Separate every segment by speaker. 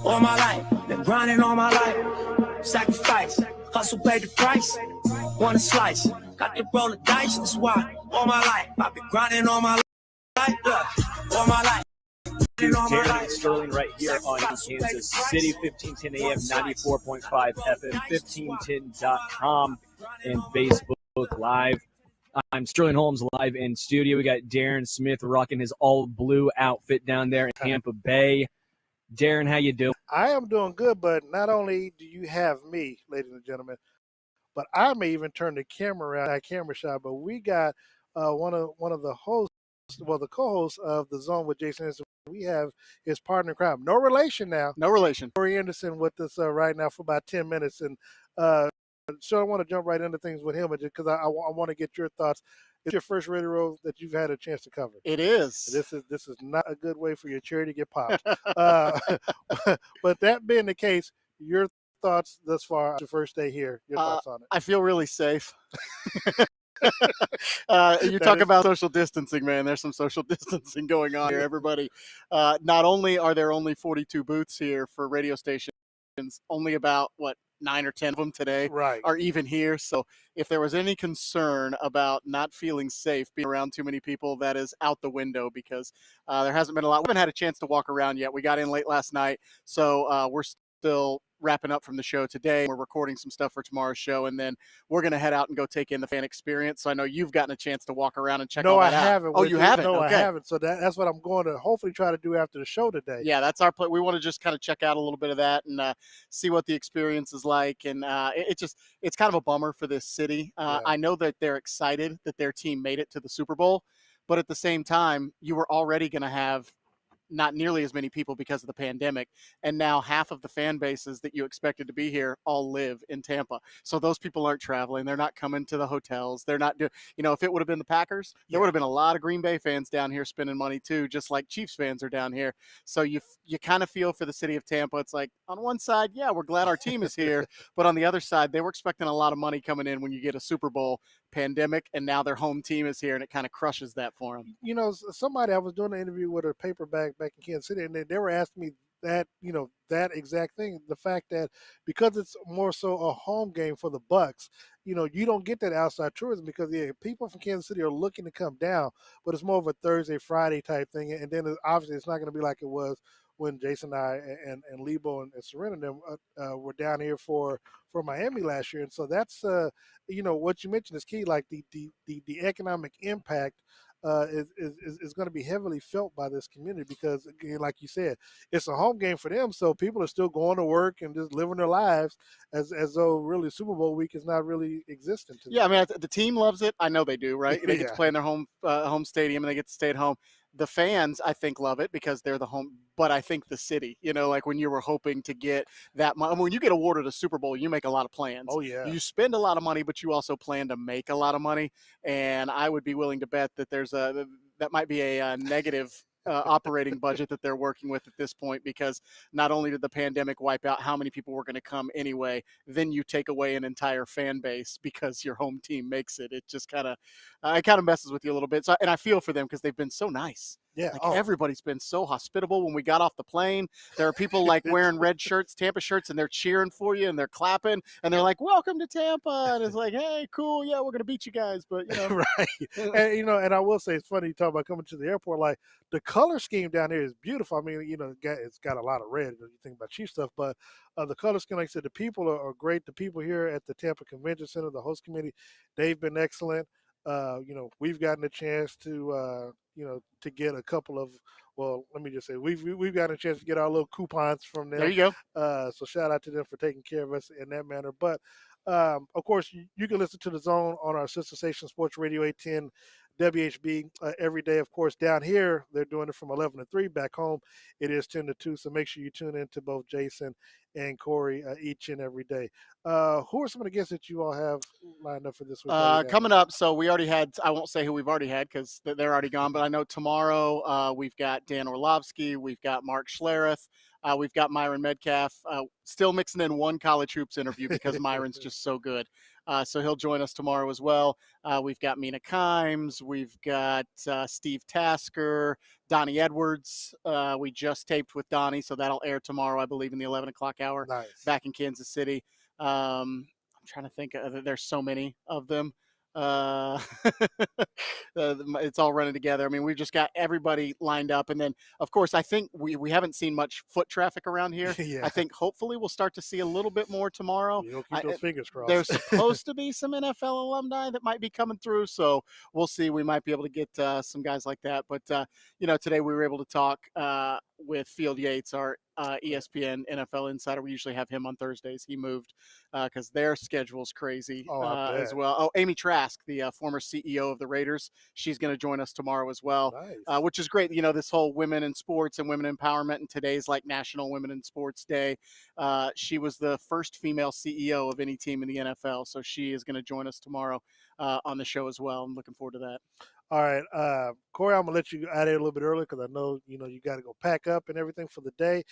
Speaker 1: All my life, been grinding all my life. Sacrifice, hustle paid the price. Want a slice, got to roll the dice. That's why all my life, I've been grinding all my life. Look, all my life.
Speaker 2: Darren and Sterling right here on Kansas City, 1510 AM, 94.5 FM, 1510.com, and Facebook Live. I'm Sterling Holmes live in studio. We got Darren Smith rocking his all-blue outfit down there in Tampa Bay. Darren, how you doing?
Speaker 3: I am doing good, but not only do you have me, ladies and gentlemen, but I may even turn the camera around, that camera shot. But we got one of the hosts, well, the co-host of The Zone with Jason Henderson. We have his partner in crime, no relation now.
Speaker 4: No relation.
Speaker 3: Corey Anderson with us right now for about 10 minutes. And so I want to jump right into things with him because I want to get your thoughts. It's your first radio that you've had a chance to cover.
Speaker 4: It is.
Speaker 3: This is not a good way for your cherry to get popped. But that being the case, your thoughts thus far, your first day here, your thoughts on it?
Speaker 4: I feel really safe. You talk about social distancing, man. There's some social distancing going on here, everybody. Not only are there only 42 booths here for radio stations, only about, 9 or 10 of them today are even here. So if there was any concern about not feeling safe being around too many people, that is out the window because there hasn't been a lot. We haven't had a chance to walk around yet. We got in late last night, so we're still wrapping up from the show today. We're recording some stuff for tomorrow's show, and then we're going to head out and go take in the fan experience. So I know you've gotten a chance to walk around and check all that out.
Speaker 3: No, I haven't.
Speaker 4: Oh, you haven't?
Speaker 3: No,
Speaker 4: okay.
Speaker 3: I haven't. So that's what I'm going to hopefully try to do after the show today.
Speaker 4: Yeah, that's our plan. We want to just kind of check out a little bit of that and see what the experience is like. And it's kind of a bummer for this city. I know that they're excited that their team made it to the Super Bowl, but at the same time, you were already going to have not nearly as many people because of the pandemic. And now half of the fan bases that you expected to be here all live in Tampa. So those people aren't traveling. They're not coming to the hotels. They're not doing, if it would have been the Packers, there would have been a lot of Green Bay fans down here spending money too, just like Chiefs fans are down here. So you kind of feel for the city of Tampa. It's like on one side, yeah, we're glad our team is here. But on the other side, they were expecting a lot of money coming in when you get a Super Bowl pandemic, and now their home team is here, and it kind of crushes that for them.
Speaker 3: Somebody, I was doing an interview with a paperback back in Kansas City, and they were asking me that, that exact thing, the fact that because it's more so a home game for the Bucks, you don't get that outside tourism because people from Kansas City are looking to come down, but it's more of a Thursday, Friday type thing, and then obviously it's not going to be like it was when Jason and I and Lebo and Serena and them were down here for Miami last year. And so that's, what you mentioned is key, like the economic impact is going to be heavily felt by this community because, again, like you said, it's a home game for them. So people are still going to work and just living their lives as though really Super Bowl week is not really existent to them.
Speaker 4: Yeah, I mean, the team loves it. I know they do, right? They get to play in their home stadium and they get to stay at home. The fans, I think, love it because they're the home. But I think the city, like when you were hoping to get that money. I mean, when you get awarded a Super Bowl, you make a lot of plans.
Speaker 3: Oh, yeah.
Speaker 4: You spend a lot of money, but you also plan to make a lot of money. And I would be willing to bet that that might be a negative operating budget that they're working with at this point, because not only did the pandemic wipe out how many people were going to come anyway, then you take away an entire fan base because your home team makes it. It just kind of messes with you a little bit. So, and I feel for them because they've been so nice.
Speaker 3: Yeah,
Speaker 4: everybody's been so hospitable. When we got off the plane, there are people like wearing red shirts, Tampa shirts, and they're cheering for you and they're clapping and they're like, "Welcome to Tampa!" And it's like, "Hey, cool, yeah, we're gonna beat you guys." But
Speaker 3: right. And and I will say it's funny you talk about coming to the airport. Like the color scheme down here is beautiful. I mean, it's got a lot of red. You think about Chief stuff, but the color scheme, like I said, the people are great. The people here at the Tampa Convention Center, the host committee, they've been excellent. We've gotten a chance to to get a couple of, well, let me just say we've gotten a chance to get our little coupons from them.
Speaker 4: There you
Speaker 3: go. So shout out to them for taking care of us in that manner. But of course, you can listen to The Zone on our sister station, Sports Radio 810 WHB, every day. Of course, down here, they're doing it from 11 to 3. Back home, it is 10 to 2. So make sure you tune in to both Jason and Corey each and every day. Who are some of the guests that you all have lined up for this week?
Speaker 4: Coming up, so we already had, I won't say who we've already had because they're already gone, but I know tomorrow we've got Dan Orlovsky, we've got Mark Schlereth, we've got Myron Metcalf, still mixing in one college hoops interview because Myron's just so good. So he'll join us tomorrow as well. We've got Mina Kimes. We've got Steve Tasker, Donnie Edwards. We just taped with Donnie, so that'll air tomorrow, I believe, in the 11 o'clock hour back in Kansas City. I'm trying to think. There's so many of them. Uh, it's all running together. I mean, we've just got everybody lined up. And then, of course, I think we haven't seen much foot traffic around here.
Speaker 3: Yeah.
Speaker 4: I think hopefully we'll start to see a little bit more tomorrow.
Speaker 3: You'll keep those fingers crossed.
Speaker 4: There's supposed to be some NFL alumni that might be coming through. So we'll see. We might be able to get some guys like that. But, today we were able to talk with Field Yates, our ESPN NFL insider. We usually have him on Thursdays. He moved because their schedule's crazy as well. Oh, Amy Trask, the former CEO of the Raiders, she's going to join us tomorrow as well, which is great. This whole women in sports and women empowerment, and today's like National Women in Sports Day. She was the first female CEO of any team in the NFL, so she is going to join us tomorrow on the show as well. I'm looking forward to that.
Speaker 3: All right, Corey, I'm gonna let you out of here a little bit early because I know you got to go pack up and everything for the day.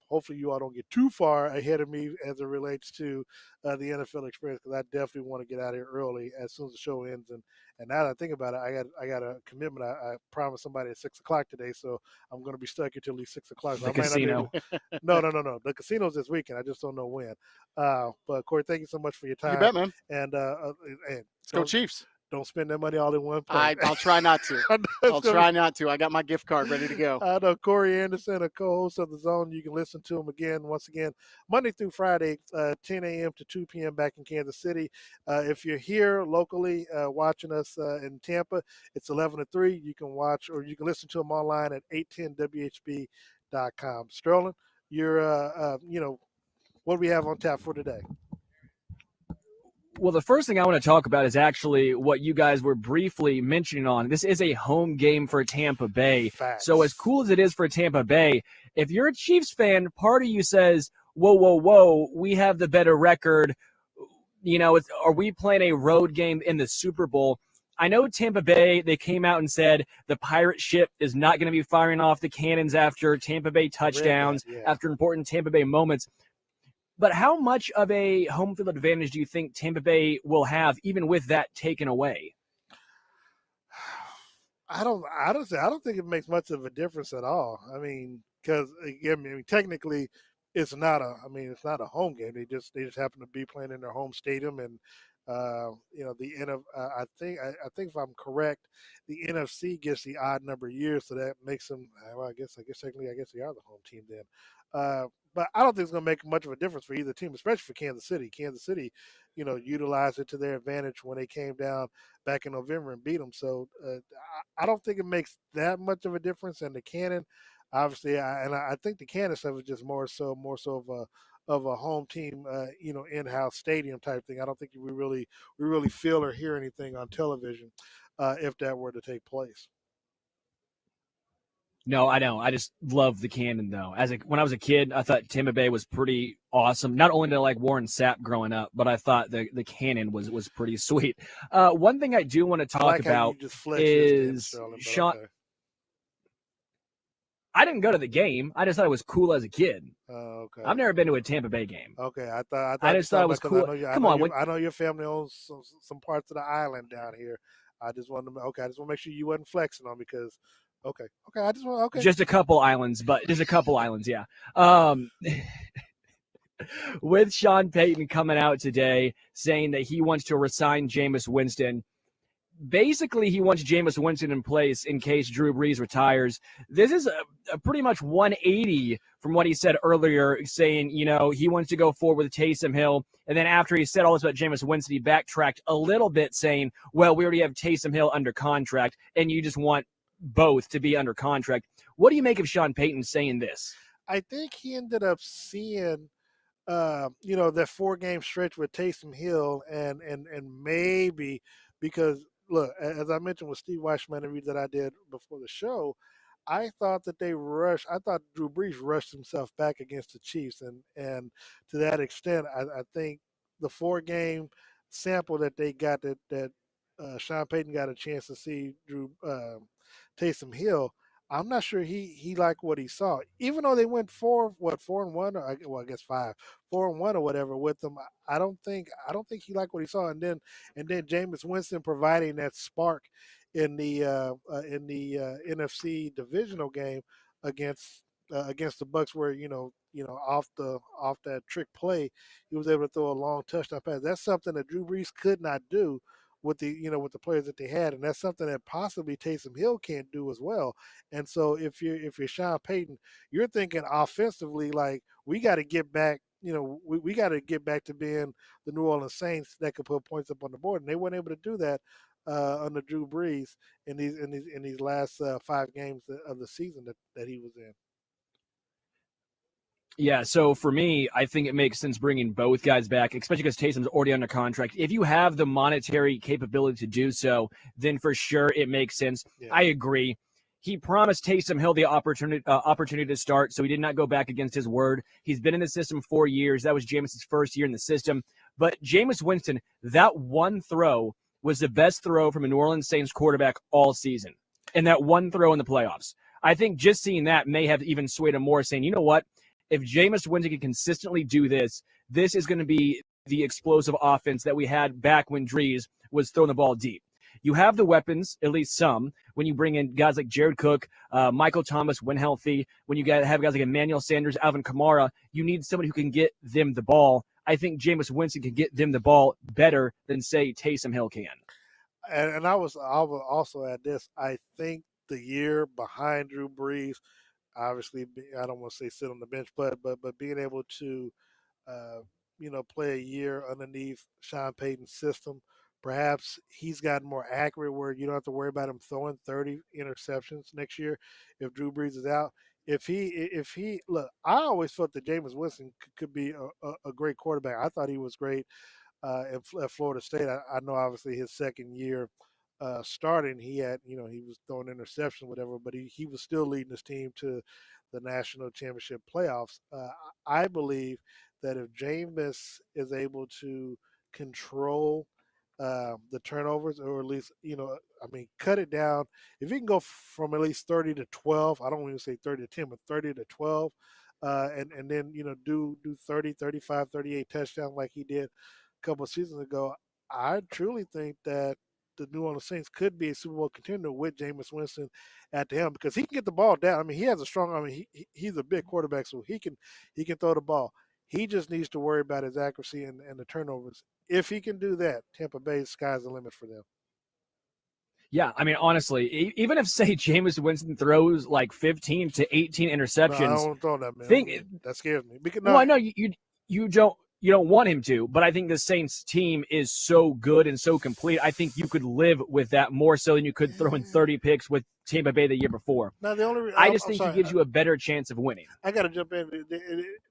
Speaker 3: Hopefully, you all don't get too far ahead of me as it relates to the NFL experience, because I definitely want to get out of here early as soon as the show ends. And now that I think about it, I got a commitment. I promised somebody at 6 o'clock today, so I'm going to be stuck until at least 6 o'clock. So
Speaker 2: the casino.
Speaker 3: No. The casino's this weekend. I just don't know when. But Corey, thank you so much for your time.
Speaker 4: You bet, man.
Speaker 3: And
Speaker 4: let's go Chiefs.
Speaker 3: Don't spend that money all in one place.
Speaker 4: I'll try not to. I'll try not to. I got my gift card ready to go.
Speaker 3: I know Corey Anderson, a co-host of The Zone. You can listen to him once again, Monday through Friday, 10 a.m. to 2 p.m. back in Kansas City. If you're here locally watching us in Tampa, it's 11 to 3. You can watch or you can listen to him online at 810WHB.com. Sterling, you're, what do we have on tap for today?
Speaker 2: Well, the first thing I want to talk about is actually what you guys were briefly mentioning on. This is a home game for Tampa Bay.
Speaker 3: Facts.
Speaker 2: So as cool as it is for Tampa Bay, if you're a Chiefs fan, part of you says, whoa, we have the better record. Are we playing a road game in the Super Bowl? I know Tampa Bay, they came out and said the pirate ship is not going to be firing off the cannons after Tampa Bay touchdowns, after important Tampa Bay moments. But how much of a home field advantage do you think Tampa Bay will have, even with that taken away?
Speaker 3: I don't think it makes much of a difference at all. I mean, because technically, it's not a home game. They just happen to be playing in their home stadium, and I think if I'm correct, the NFC gets the odd number of years, so that makes them. Well, I guess technically, they are the home team then. But I don't think it's going to make much of a difference for either team, especially for Kansas City. Kansas City, utilized it to their advantage when they came down back in November and beat them. So I don't think it makes that much of a difference. And the Cannon, obviously, I think the Cannon stuff is just more so of a home team, in-house stadium type thing. I don't think we really feel or hear anything on television if that were to take place.
Speaker 2: No, I don't. I just love the Cannon, though. When I was a kid, I thought Tampa Bay was pretty awesome. Not only did I like Warren Sapp growing up, but I thought the Cannon was pretty sweet. One thing I do want to talk about is Sean. Okay. I didn't go to the game. I just thought it was cool as a kid.
Speaker 3: Okay.
Speaker 2: I've never been to a Tampa Bay game.
Speaker 3: Okay, I
Speaker 2: just thought it was cool.
Speaker 3: I know your family owns some parts of the island down here. I just want to make sure you wasn't flexing on me because. Okay.
Speaker 2: Just a couple islands, yeah. With Sean Payton coming out today saying that he wants to resign Jameis Winston. Basically, he wants Jameis Winston in place in case Drew Brees retires. This is a pretty much 180 from what he said earlier, saying, he wants to go forward with Taysom Hill. And then after he said all this about Jameis Winston, he backtracked a little bit saying, well, we already have Taysom Hill under contract, and you just want both to be under contract. What do you make of Sean Payton saying this?
Speaker 3: I think he ended up seeing, that 4-game stretch with Taysom Hill, and maybe because look, as I mentioned with Steve Weishman interview that I did before the show, I thought that I thought Drew Brees rushed himself back against the Chiefs, and to that extent, I think the 4-game sample that they got that Sean Payton got a chance to see Taysom Hill, I'm not sure he liked what he saw. Even though they went 4-1, or I guess 5-4-1 or whatever with them. I don't think he liked what he saw. And then Jameis Winston providing that spark in the NFC divisional game against against the Bucks, where off that trick play, he was able to throw a long touchdown pass. That's something that Drew Brees could not do with the players that they had, and that's something that possibly Taysom Hill can't do as well. And so if you're Sean Payton, you're thinking offensively, like, we got to get back. We got to get back to being the New Orleans Saints that could put points up on the board, and they weren't able to do that under Drew Brees in these last 5 games of the season that he was in.
Speaker 2: Yeah, so for me, I think it makes sense bringing both guys back, especially because Taysom's already under contract. If you have the monetary capability to do so, then for sure it makes sense.
Speaker 3: Yeah.
Speaker 2: I agree. He promised Taysom Hill the opportunity to start, so he did not go back against his word. He's been in the system 4 years. That was Jameis's first year in the system. But Jameis Winston, that one throw was the best throw from a New Orleans Saints quarterback all season, and that one throw in the playoffs. I think just seeing that may have even swayed him more, saying, you know what? If Jameis Winston can consistently do this, this is going to be the explosive offense that we had back when Drees was throwing the ball deep. You have the weapons, at least some, when you bring in guys like Jared Cook, Michael Thomas when healthy, when you have guys like Emmanuel Sanders, Alvin Kamara, you need somebody who can get them the ball. I think Jameis Winston can get them the ball better than, say, Taysom Hill can.
Speaker 3: And I will also add this. I think the year behind Drew Brees, obviously, I don't want to say sit on the bench, but being able to, play a year underneath Sean Payton's system, perhaps he's gotten more accurate where you don't have to worry about him throwing 30 interceptions next year if Drew Brees is out. If he look, I always thought that Jameis Winston could be a great quarterback. I thought he was great at Florida State. I know obviously his second year starting, he had, he was throwing interceptions, whatever, but he was still leading his team to the national championship playoffs. I believe that if Jameis is able to control the turnovers, or at least, cut it down. If he can go from at least 30 to 12, I don't even say 30 to 10, but 30 to 12, and then, do 30, 35, 38 touchdowns like he did a couple of seasons ago, I truly think that the New Orleans Saints could be a Super Bowl contender with Jameis Winston at the helm, because he can get the ball down. I mean, he has a strong. I mean, he's a big quarterback, so he can throw the ball. He just needs to worry about his accuracy and the turnovers. If he can do that, Tampa Bay, sky's the limit for them.
Speaker 2: Yeah, I mean, honestly, even if, say, Jameis Winston throws like 15 to 18 interceptions,
Speaker 3: no, I don't throw that, man. That scares me. Because,
Speaker 2: no, I know you don't want him to, but I think the Saints team is so good and so complete. I think you could live with that more so than you could throw in 30 picks with Tampa Bay the year before.
Speaker 3: Now,
Speaker 2: I just think he gives you a better chance of winning.
Speaker 3: I got to jump in.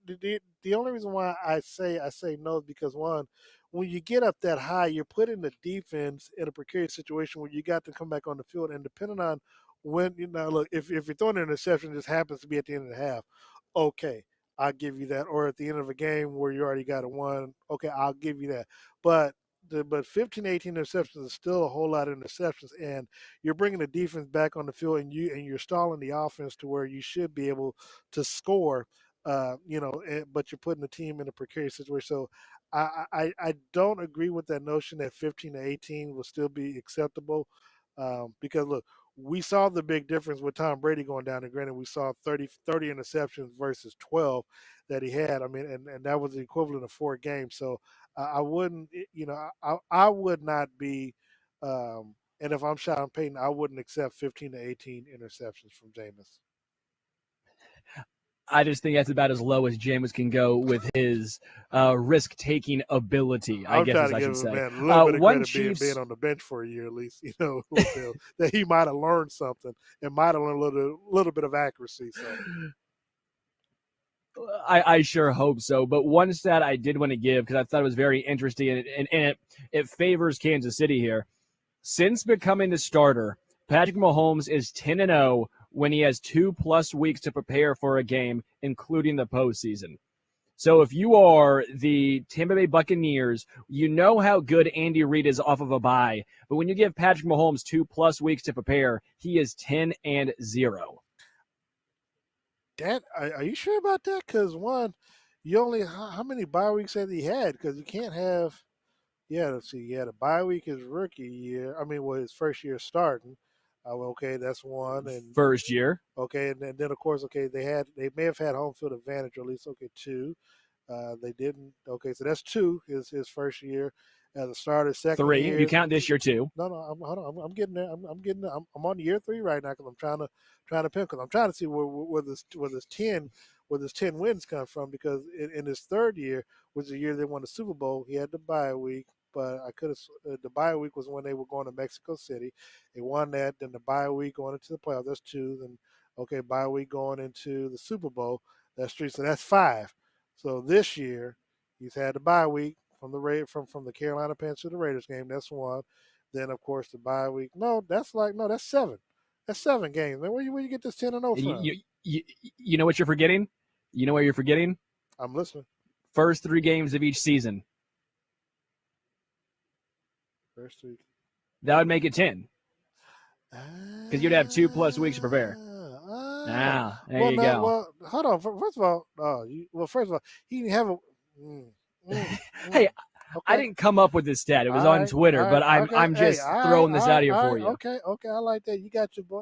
Speaker 3: The only reason why I say no is because, one, when you get up that high, you're putting the defense in a precarious situation where you got to come back on the field, and depending on when, look, if you're throwing an interception, just happens to be at the end of the half, okay, I'll give you that. Or at the end of a game where you already got a one, okay, I'll give you that. But 15, 18 interceptions is still a whole lot of interceptions, and you're bringing the defense back on the field, and you're stalling the offense to where you should be able to score. But you're putting the team in a precarious situation. So I don't agree with that notion that 15 to 18 will still be acceptable, because look, we saw the big difference with Tom Brady going down. And granted, we saw 30 interceptions versus 12 that he had. I mean, and that was the equivalent of 4 games. So I wouldn't, I would not be, and if I'm Sean Payton, I wouldn't accept 15 to 18 interceptions from Jameis.
Speaker 2: I just think that's about as low as Jameis can go with his risk-taking ability, I guess I should say.
Speaker 3: Man, a little bit of credit being on the bench for a year at least, that he might have learned something and might have learned a little bit of accuracy. So.
Speaker 2: I sure hope so. But one stat I did want to give, because I thought it was very interesting, and it favors Kansas City here. Since becoming the starter, Patrick Mahomes is 10-0 when he has 2+ weeks to prepare for a game, including the postseason. So if you are the Tampa Bay Buccaneers, you know how good Andy Reid is off of a bye. But when you give Patrick Mahomes 2+ weeks to prepare, he is 10-0.
Speaker 3: That are you sure about that? Because one, you only how many bye weeks have he had? Because you can't have. Yeah, let's see. Yeah, the bye week is rookie year. I mean, well, his first year starting. Well, okay, that's one, and
Speaker 2: First year.
Speaker 3: okay, and then of course, okay, they may have had home field advantage, or at least okay two. They didn't. Okay, so that's two. His first year as a starter. Second
Speaker 2: 3. If you
Speaker 3: year.
Speaker 2: count this year too.
Speaker 3: No, no, hold on. I'm getting there. I'm getting there. I'm on year 3 right now because I'm trying to pick because I'm trying to see where this 10 wins come from because in his third year was the year they won the Super Bowl. He had the bye week, but I could have the bye week was when they were going to Mexico City. They won that. Then the bye week going into the playoffs. That's 2. Then okay, bye week going into the Super Bowl. That's 3. So that's 5. So this year he's had the bye week from the Carolina Panthers to the Raiders game. That's 1. Then of course the bye week. No, that's 7. That's 7 games, man. Where you get this 10-0 from?
Speaker 2: You know what you're forgetting? You know what you're forgetting?
Speaker 3: I'm listening.
Speaker 2: First 3 games of each season.
Speaker 3: First 3.
Speaker 2: That would make it 10. Because you'd have 2+ weeks to prepare. There you go.
Speaker 3: Well, hold on. First of all, he didn't have a.
Speaker 2: Hey,
Speaker 3: okay.
Speaker 2: I didn't come up with this stat. It was on Twitter, but I'm just throwing this out here for you.
Speaker 3: Okay, I like that. You got your boy.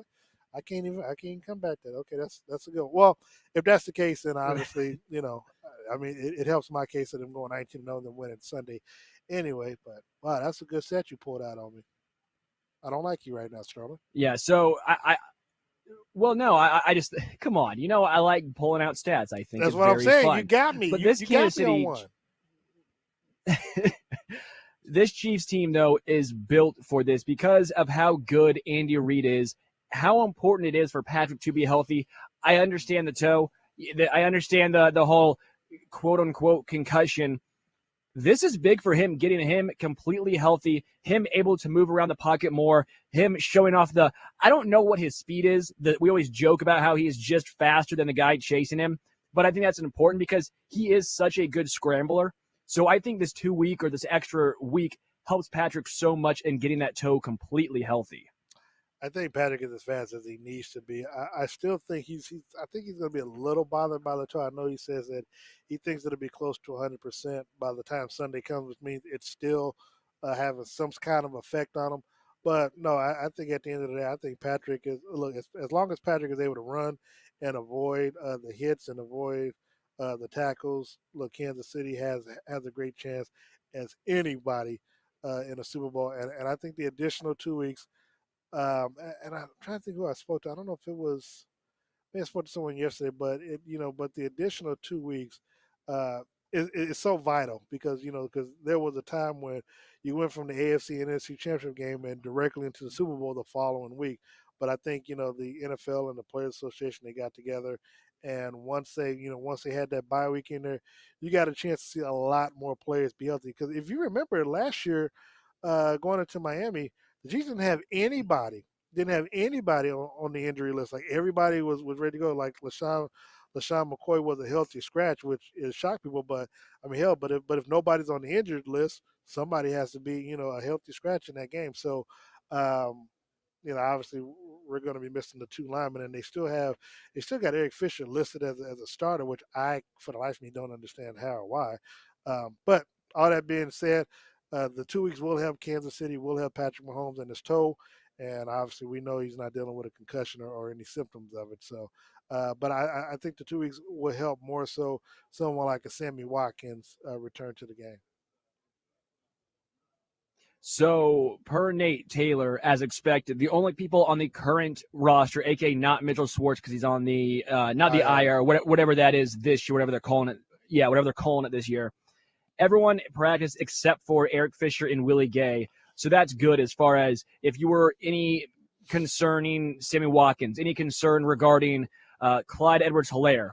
Speaker 3: I can't even come back to that. Okay, that's a good one. Well, if that's the case, then obviously, I mean, it helps my case of them going 19-0 and then winning Sunday anyway. But wow, that's a good set you pulled out on me. I don't like you right now, Sterling.
Speaker 2: Yeah, so I just come on. I like pulling out stats. I think
Speaker 3: that's
Speaker 2: it's
Speaker 3: what I'm
Speaker 2: very
Speaker 3: saying.
Speaker 2: fun.
Speaker 3: You got me.
Speaker 2: But
Speaker 3: you got me on one.
Speaker 2: This Chiefs team, though, is built for this because of how good Andy Reid is, how important it is for Patrick to be healthy. I understand the toe. I understand the whole quote-unquote concussion. This is big for him, getting him completely healthy, him able to move around the pocket more, him showing off I don't know what his speed is. We always joke about how he is just faster than the guy chasing him, but I think that's important because he is such a good scrambler. So I think this 2-week or this extra week helps Patrick so much in getting that toe completely healthy.
Speaker 3: I think Patrick is as fast as he needs to be. I still think I think he's going to be a little bothered by the toe. I know he says that he thinks it'll be close to 100% by the time Sunday comes, which means it's still having some kind of effect on him. But no, I think at the end of the day, I think Patrick is as long as Patrick is able to run and avoid the hits and avoid the tackles. Look, Kansas City has a great chance as anybody in a Super Bowl, and I think the additional 2 weeks. And I'm trying to think who I spoke to. I don't know if it was maybe I spoke to someone yesterday, but but the additional 2 weeks is so vital because there was a time when you went from the AFC and NFC Championship game and directly into the Super Bowl the following week. But I think the NFL and the Players Association, they got together, and once they had that bye week in there, you got a chance to see a lot more players be healthy. Because if you remember last year, going into Miami, the Chiefs didn't have anybody on the injury list. Like everybody was ready to go. Like LaShawn McCoy was a healthy scratch, which is shocked people. But I mean, hell, but if nobody's on the injured list, somebody has to be a healthy scratch in that game. So, obviously we're going to be missing the 2 linemen, and they still got Eric Fisher listed as a starter, which I, for the life of me, don't understand how or why. But all that being said. The 2 weeks will help Kansas City, will help Patrick Mahomes and his toe, and obviously we know he's not dealing with a concussion or any symptoms of it. So, but I think the 2 weeks will help more so someone like a Sammy Watkins return to the game.
Speaker 2: So, per Nate Taylor, as expected, the only people on the current roster, aka not Mitchell Schwartz, because he's on the not the IR, whatever that is this year, whatever they're calling it. Yeah, whatever they're calling it this year. Everyone practiced except for Eric Fisher and Willie Gay. So that's good as far as if you were any concerning Sammy Watkins, any concern regarding Clyde Edwards-Helaire,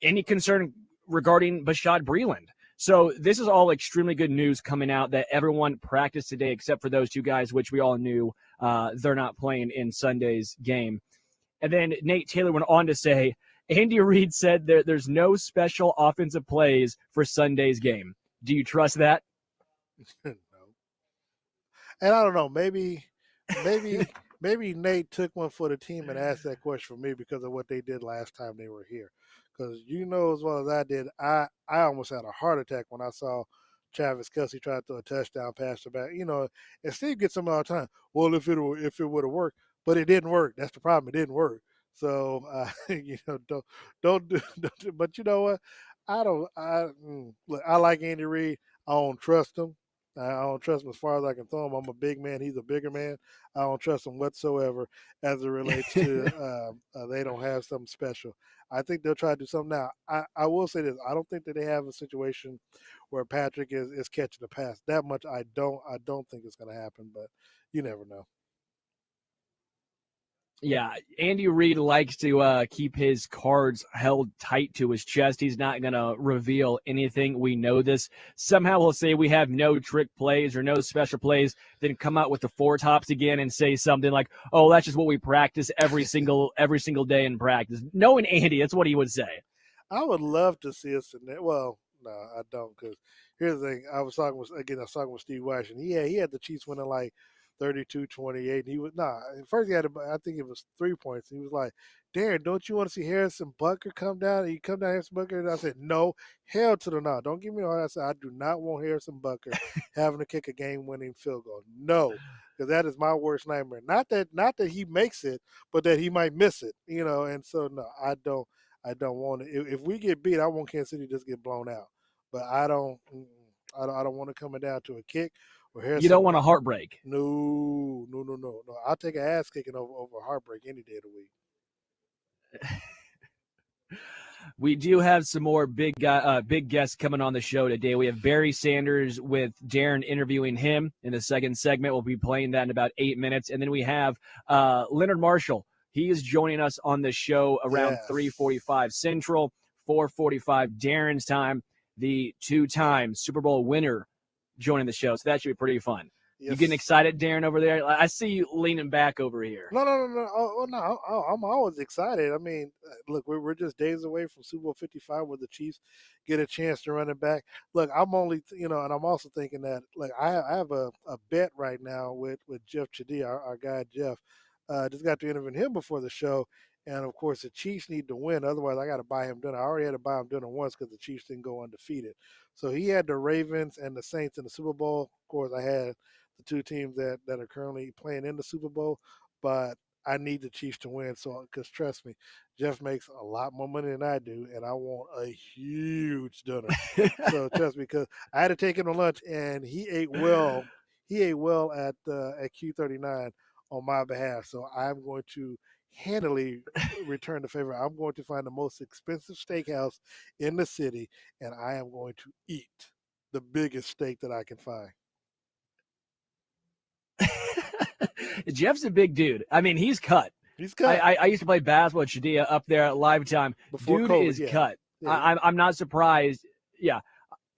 Speaker 2: any concern regarding Bashaud Breeland. So this is all extremely good news coming out that everyone practiced today except for those 2 guys, which we all knew they're not playing in Sunday's game. And then Nate Taylor went on to say, Andy Reid said there's no special offensive plays for Sunday's game. Do you trust that?
Speaker 3: No. And I don't know, maybe maybe Nate took one for the team and asked that question for me because of what they did last time they were here. Because you know as well as I did, I almost had a heart attack when I saw Travis Kelce try to throw a touchdown pass to back. And Steve gets them all the time. Well, if it would have worked, but it didn't work. That's the problem. It didn't work. So don't do. But you know what? I don't. Look. I like Andy Reid. I don't trust him. I don't trust him as far as I can throw him. I'm a big man. He's a bigger man. I don't trust him whatsoever as it relates to they don't have something special. I think they'll try to do something now. I will say this. I don't think that they have a situation where Patrick is catching the pass. That much I don't think it's going to happen, but you never know.
Speaker 2: Yeah, Andy Reid likes to keep his cards held tight to his chest. He's not going to reveal anything. We know this. Somehow he'll say we have no trick plays or no special plays, then come out with the four tops again and say something like, "Oh, that's just what we practice every single day in practice." Knowing Andy, that's what he would say.
Speaker 3: I would love to see us in that. Well, no, I don't, because here's the thing. I was talking with Steve Weiss, and he had the Chiefs winning like 32-28. And he was first he had I think it was 3 points. He was like, Darren, don't you want to see Harrison Butker come down? And he come down, Harrison Butker, and I said, no, hell to the no. Don't give me all that. I said, I do not want Harrison Butker having to kick a game-winning field goal. No, because that is my worst nightmare. Not that he makes it, but that he might miss it. And so no, I don't. I don't want it. If we get beat, I want Kansas City to just get blown out. But I don't. I don't want it coming down to a kick or Harrison.
Speaker 2: You don't want a heartbreak.
Speaker 3: No. I'll take an ass kicking over a heartbreak any day of the week.
Speaker 2: We do have some more big guests coming on the show today. We have Barry Sanders with Darren interviewing him in the second segment. We'll be playing that in about 8 minutes. And then we have Leonard Marshall. He is joining us on the show around 3:45 Central, 4:45 Darren's time, the two-time Super Bowl winner joining the show. So that should be pretty fun. Yes. You getting excited, Darren, over there? I see you leaning back over here.
Speaker 3: No. No. I'm always excited. I mean, look, we're just days away from Super Bowl 55 where the Chiefs get a chance to run it back. Look, I'm only, and I'm also thinking that, like, I have a bet right now with Jeff Chidi, our guy Jeff. Just got to interview him before the show. And, of course, the Chiefs need to win. Otherwise, I got to buy him dinner. I already had to buy him dinner once because the Chiefs didn't go undefeated. So he had the Ravens and the Saints in the Super Bowl. Of course, I had the two teams that are currently playing in the Super Bowl. But I need the Chiefs to win. So, because trust me, Jeff makes a lot more money than I do, and I want a huge dinner. So, trust me, because I had to take him to lunch, and he ate well. He ate well at Q39 on my behalf. So I'm going to handily return the favor. I'm going to find the most expensive steakhouse in the city, and I am going to eat the biggest steak that I can find.
Speaker 2: Jeff's a big dude. I mean, he's cut.
Speaker 3: He's cut.
Speaker 2: I used to play basketball at Shadia up there at Lifetime.
Speaker 3: Before
Speaker 2: dude
Speaker 3: COVID,
Speaker 2: is cut. Yeah. I'm not surprised. Yeah.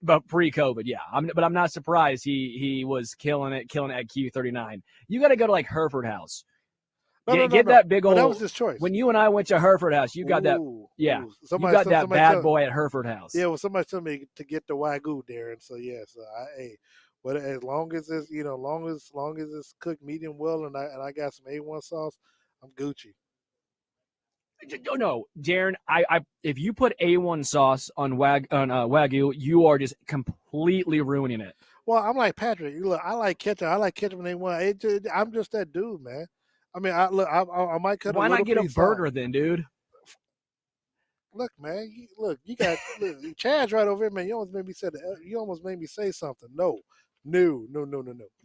Speaker 2: But pre-COVID, yeah. But I'm not surprised he was killing it at Q39. You got to go to like Hereford House. Get that big old.
Speaker 3: But that was his choice.
Speaker 2: When you and I went to Hereford House, you got that. Yeah, you got that bad boy at Hereford House.
Speaker 3: Yeah, well, somebody told me to get the Wagyu, Darren. So but as long as it's long as it's cooked medium well, and I got some A1 sauce, I'm Gucci.
Speaker 2: No, Darren. If you put A1 sauce on Wagyu, you are just completely ruining it.
Speaker 3: Well, I'm like Patrick. Look, I like ketchup. I like ketchup when A1. I'm just that dude, man. I mean, I might cut.
Speaker 2: Why not get a burger then, dude?
Speaker 3: Look, man. You got Chad's right over here, man. You almost made me say something. No.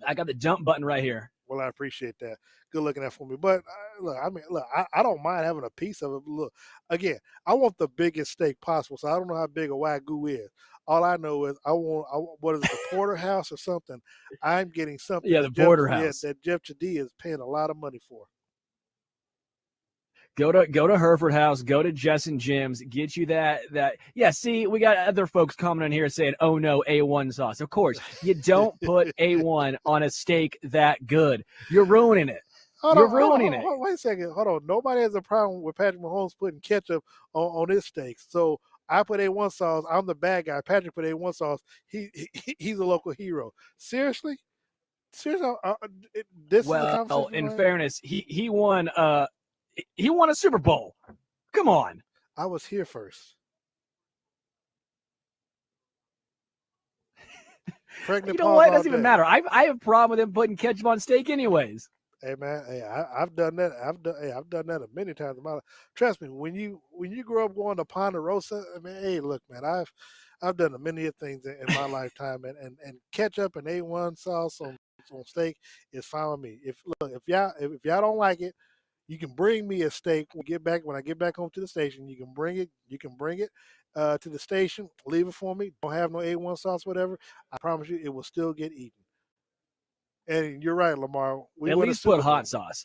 Speaker 2: I got the jump button right here.
Speaker 3: Well, I appreciate that. Good looking at for me. But I don't mind having a piece of it. Look, again, I want the biggest steak possible. So I don't know how big a Wagyu is. All I know is I want what is it, the porterhouse or something? I'm getting something.
Speaker 2: Yeah, the porterhouse.
Speaker 3: That Jeff Chidi is paying a lot of money for.
Speaker 2: Go to Hereford House, go to Jess and Jim's, get you that. Yeah, see, we got other folks commenting here saying, oh no, A1 sauce. Of course, you don't put A1 on a steak that good. You're ruining it. You're ruining it.
Speaker 3: Wait a second. Hold on. Nobody has a problem with Patrick Mahomes putting ketchup on his steaks. So I put A1 sauce. I'm the bad guy. Patrick put A1 sauce. He's a local hero. Seriously? seriously, this is the
Speaker 2: Well,
Speaker 3: conversation.
Speaker 2: in fairness, he won a Super Bowl. Come on.
Speaker 3: I was here first. Pregnant
Speaker 2: You know
Speaker 3: pause
Speaker 2: what? It
Speaker 3: all
Speaker 2: doesn't even
Speaker 3: day.
Speaker 2: matter. I have a problem with him putting ketchup on steak anyways.
Speaker 3: Hey man, hey, I've done that. I've done that many times in my life. Trust me, when you grow up going to Ponderosa, I mean, hey, look, man, I've done many things in my lifetime, and ketchup and A1 sauce on steak is fine with me. If y'all don't like it, you can bring me a steak when I get back home to the station. You can bring it. To the station. Leave it for me. Don't have no A1 sauce, whatever. I promise you, it will still get eaten. And you're right, Lamar. We
Speaker 2: At
Speaker 3: win a
Speaker 2: least put
Speaker 3: Super
Speaker 2: hot
Speaker 3: Bowl.
Speaker 2: sauce.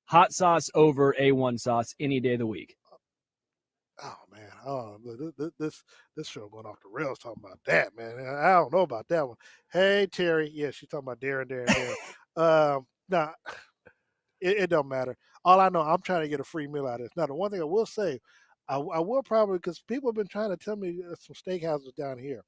Speaker 2: Hot sauce over A1 sauce any day of the week.
Speaker 3: Oh man, this show going off the rails talking about that, man. I don't know about that one. Hey Terry, yeah, she's talking about Darren. Nah, it don't matter. All I know, I'm trying to get a free meal out of this. Now, the one thing I will say, I will probably, because people have been trying to tell me some steakhouses down here.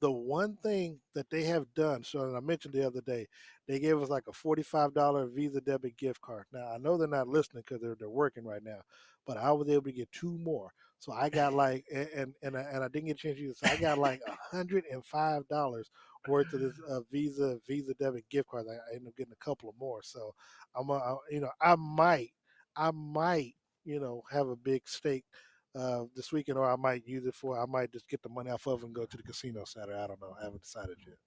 Speaker 3: The one thing that they have done, so I mentioned the other day, they gave us like a $45 Visa debit gift card. Now I know they're not listening because they're working right now, but I was able to get two more. So I got like, and I didn't get a chance to use it. So I got like $105 worth of this Visa debit gift card. I ended up getting a couple of more. So I might have a big steak this weekend, or I might use it I might just get the money off of it and go to the casino Saturday. I don't know. I haven't decided yet.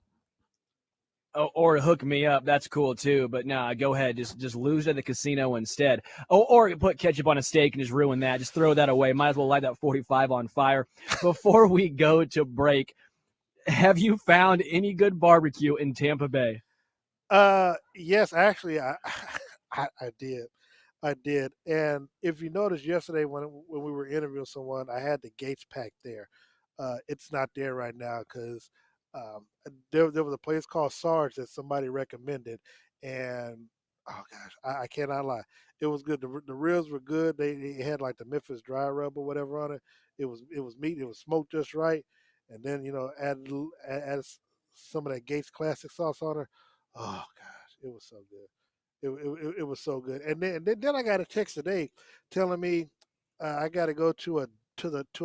Speaker 2: Oh, or hook me up. That's cool too. But nah, go ahead. Just lose at the casino instead. Oh, or put ketchup on a steak and just ruin that. Just throw that away. Might as well light that 45 on fire. Before we go to break, have you found any good barbecue in Tampa Bay?
Speaker 3: Yes, actually, I did. I did. And if you noticed yesterday when we were interviewing someone, I had the Gates pack there. It's not there right now because um, there was a place called Sarge that somebody recommended, and oh gosh, I cannot lie, it was good. The ribs were good. They had like the Memphis dry rub or whatever on it. It was meat. It was smoked just right, and then add some of that Gates classic sauce on it. Oh gosh, it was so good. It was so good. And then I got a text today telling me I got to go to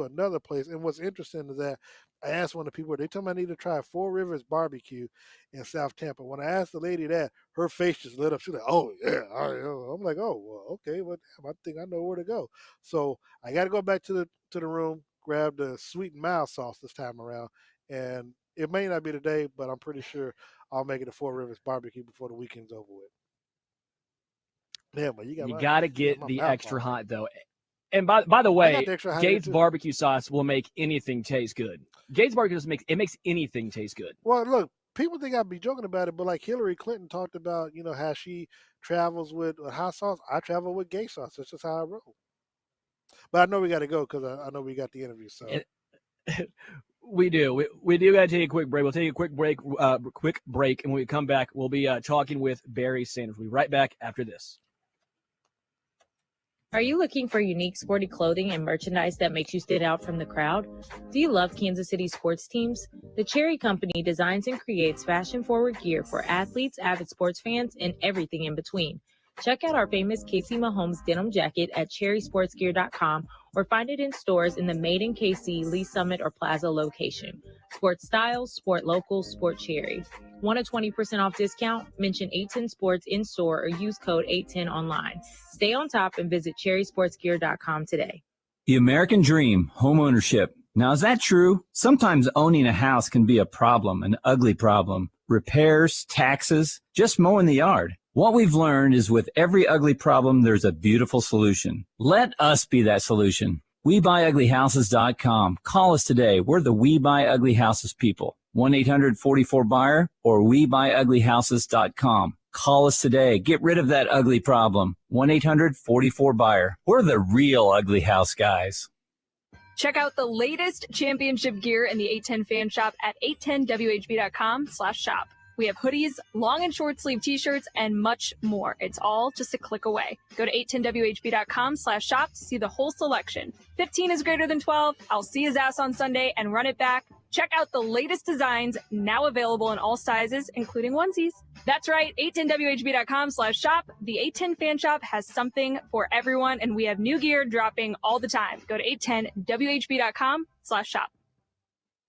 Speaker 3: another place. And what's interesting is that I asked one of the people. They told me I need to try Four Rivers Barbecue in South Tampa. When I asked the lady that, her face just lit up. She's like, "Oh yeah." I'm like, "Oh well, okay. Well, damn, I think I know where to go." So I got to go back to the room, grab the sweet and mild sauce this time around, and it may not be today, but I'm pretty sure I'll make it a Four Rivers Barbecue before the weekend's over with. Yeah, but
Speaker 2: You got to
Speaker 3: you got
Speaker 2: get
Speaker 3: my
Speaker 2: the
Speaker 3: mouth
Speaker 2: extra
Speaker 3: watering.
Speaker 2: hot though. And by the
Speaker 3: I got
Speaker 2: way,
Speaker 3: the extra hot here
Speaker 2: Gates
Speaker 3: too.
Speaker 2: barbecue sauce will make anything taste good. Gates barbecue sauce makes anything taste good.
Speaker 3: Well, look, people think I'd be joking about it, but like Hillary Clinton talked about, how she travels with hot sauce. I travel with gay sauce. That's just how I roll. But I know we got to go because I know we got the interview. So
Speaker 2: And we do. We do got to take a quick break. We'll take a quick break. And when we come back, we'll be talking with Barry Sanders. We'll be right back after this.
Speaker 5: Are you looking for unique sporty clothing and merchandise that makes you stand out from the crowd? Do you love Kansas City sports teams? The Cherry Company designs and creates fashion-forward gear for athletes, avid sports fans, and everything in between. Check out our famous Casey Mahomes denim jacket at cherrysportsgear.com or find it in stores in the Made in KC, Lee Summit, or Plaza location. Sport styles, sport local, sport cherry. Want a 20% off discount? Mention 810 Sports in store or use code 810 online. Stay on top and visit cherrysportsgear.com today.
Speaker 6: The American dream, home ownership. Now, is that true? Sometimes owning a house can be a problem, an ugly problem. Repairs, taxes, just mowing the yard. What we've learned is with every ugly problem, there's a beautiful solution. Let us be that solution. WeBuyUglyHouses.com. Call us today. We're the We Buy Ugly Houses people. 1-800-44-BUYER or WeBuyUglyHouses.com. Call us today. Get rid of that ugly problem. 1-800-44-BUYER. We're the real ugly house guys.
Speaker 7: Check out the latest championship gear in the 810 fan shop at 810whb.com/shop. We have hoodies, long and short sleeve t-shirts, and much more. It's all just a click away. Go to 810whb.com/shop to see the whole selection. 15 is greater than 12. I'll see his ass on Sunday and run it back. Check out the latest designs now available in all sizes, including onesies. That's right, 810WHB.com/shop. The 810 Fan Shop has something for everyone, and we have new gear dropping all the time. Go to 810WHB.com/shop.